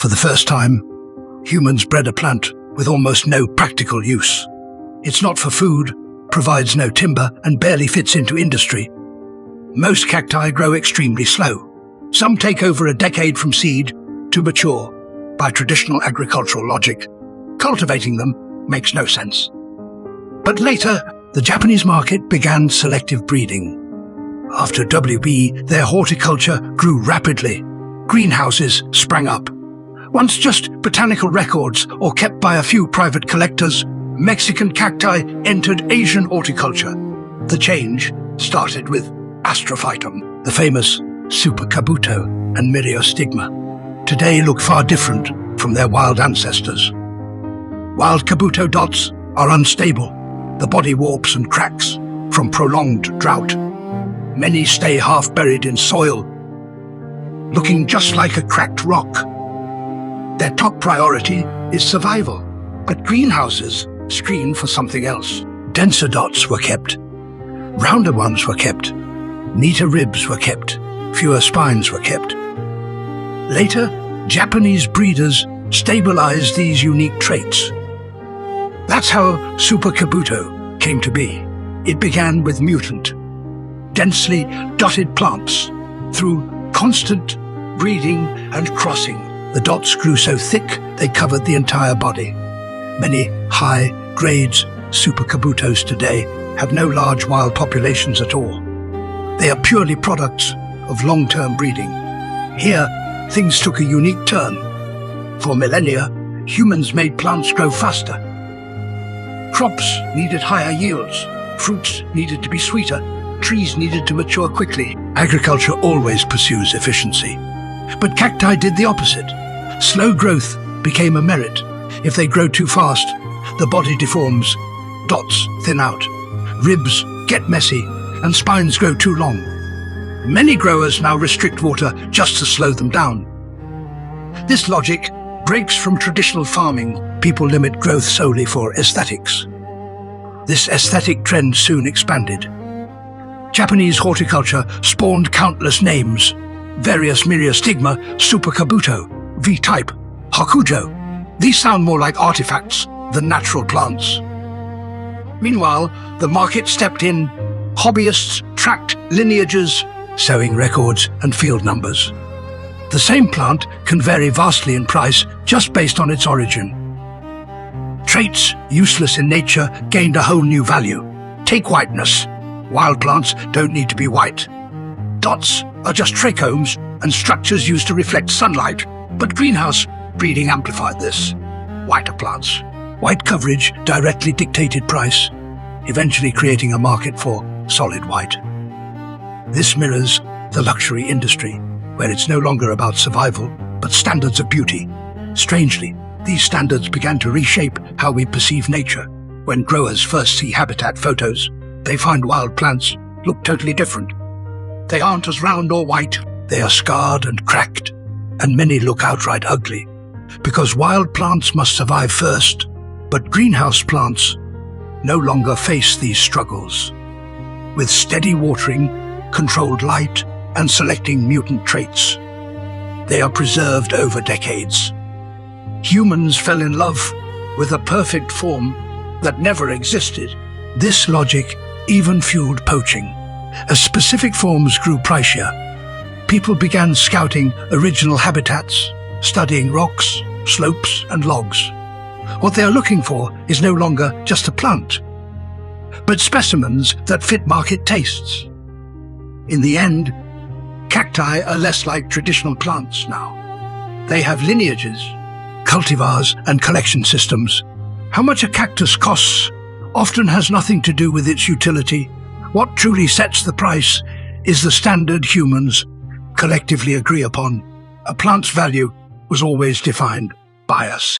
For the first time, humans bred a plant with almost no practical use. It's not for food, provides no timber, and barely fits into industry. Most cacti grow extremely slow. Some take over a decade from seed to mature by traditional agricultural logic. Cultivating them makes no sense. But later, the Japanese market began selective breeding. After WB, their horticulture grew rapidly. Greenhouses sprang up. Once just botanical records or kept by a few private collectors, Mexican cacti entered Asian horticulture. The change started with Astrophytum, the famous Super Kabuto and Myriostigma. Today look far different from their wild ancestors. Wild Kabuto dots are unstable. The body warps and cracks from prolonged drought. Many stay half buried in soil, looking just like a cracked rock. Their top priority is survival, but greenhouses screen for something else. Denser dots were kept. Rounder ones were kept. Neater ribs were kept. Fewer spines were kept. Later, Japanese breeders stabilized these unique traits. That's how Super Kabuto came to be. It began with mutant, densely dotted plants. Through constant breeding and crossing, the dots grew so thick they covered the entire body. Many high-grade Super Kabutos today have no large wild populations at all. They are purely products of long-term breeding. Here, things took a unique turn. For millennia, humans made plants grow faster. Crops needed higher yields. Fruits needed to be sweeter. Trees needed to mature quickly. Agriculture always pursues efficiency. But cacti did the opposite. Slow growth became a merit. If they grow too fast, the body deforms, dots thin out, ribs get messy, and spines grow too long. Many growers now restrict water just to slow them down. This logic breaks from traditional farming. People limit growth solely for aesthetics. This aesthetic trend soon expanded. Japanese horticulture spawned countless names: various Myriostigma, Super Kabuto, V-type, Hokujo. These sound more like artifacts than natural plants. Meanwhile, the market stepped in. Hobbyists tracked lineages, sowing records, and field numbers. The same plant can vary vastly in price just based on its origin. Traits useless in nature gained a whole new value. Take whiteness. Wild plants don't need to be white. Dots are just trichomes and structures used to reflect sunlight, but greenhouse breeding amplified this. Whiter plants. White coverage directly dictated price, eventually creating a market for solid white. This mirrors the luxury industry, where it's no longer about survival, but standards of beauty. Strangely, these standards began to reshape how we perceive nature. When growers first see habitat photos, they find wild plants look totally different. They aren't as round or white, they are scarred and cracked, and many look outright ugly. Because wild plants must survive first, but greenhouse plants no longer face these struggles. With steady watering, controlled light, and selecting mutant traits, they are preserved over decades. Humans fell in love with a perfect form that never existed. This logic even fueled poaching. As specific forms grew pricier, people began scouting original habitats, studying rocks, slopes, and logs. What they are looking for is no longer just a plant, but specimens that fit market tastes. In the end, cacti are less like traditional plants now. They have lineages, cultivars, and collection systems. How much a cactus costs often has nothing to do with its utility. What truly sets the price is the standard humans collectively agree upon. A plant's value was always defined by us.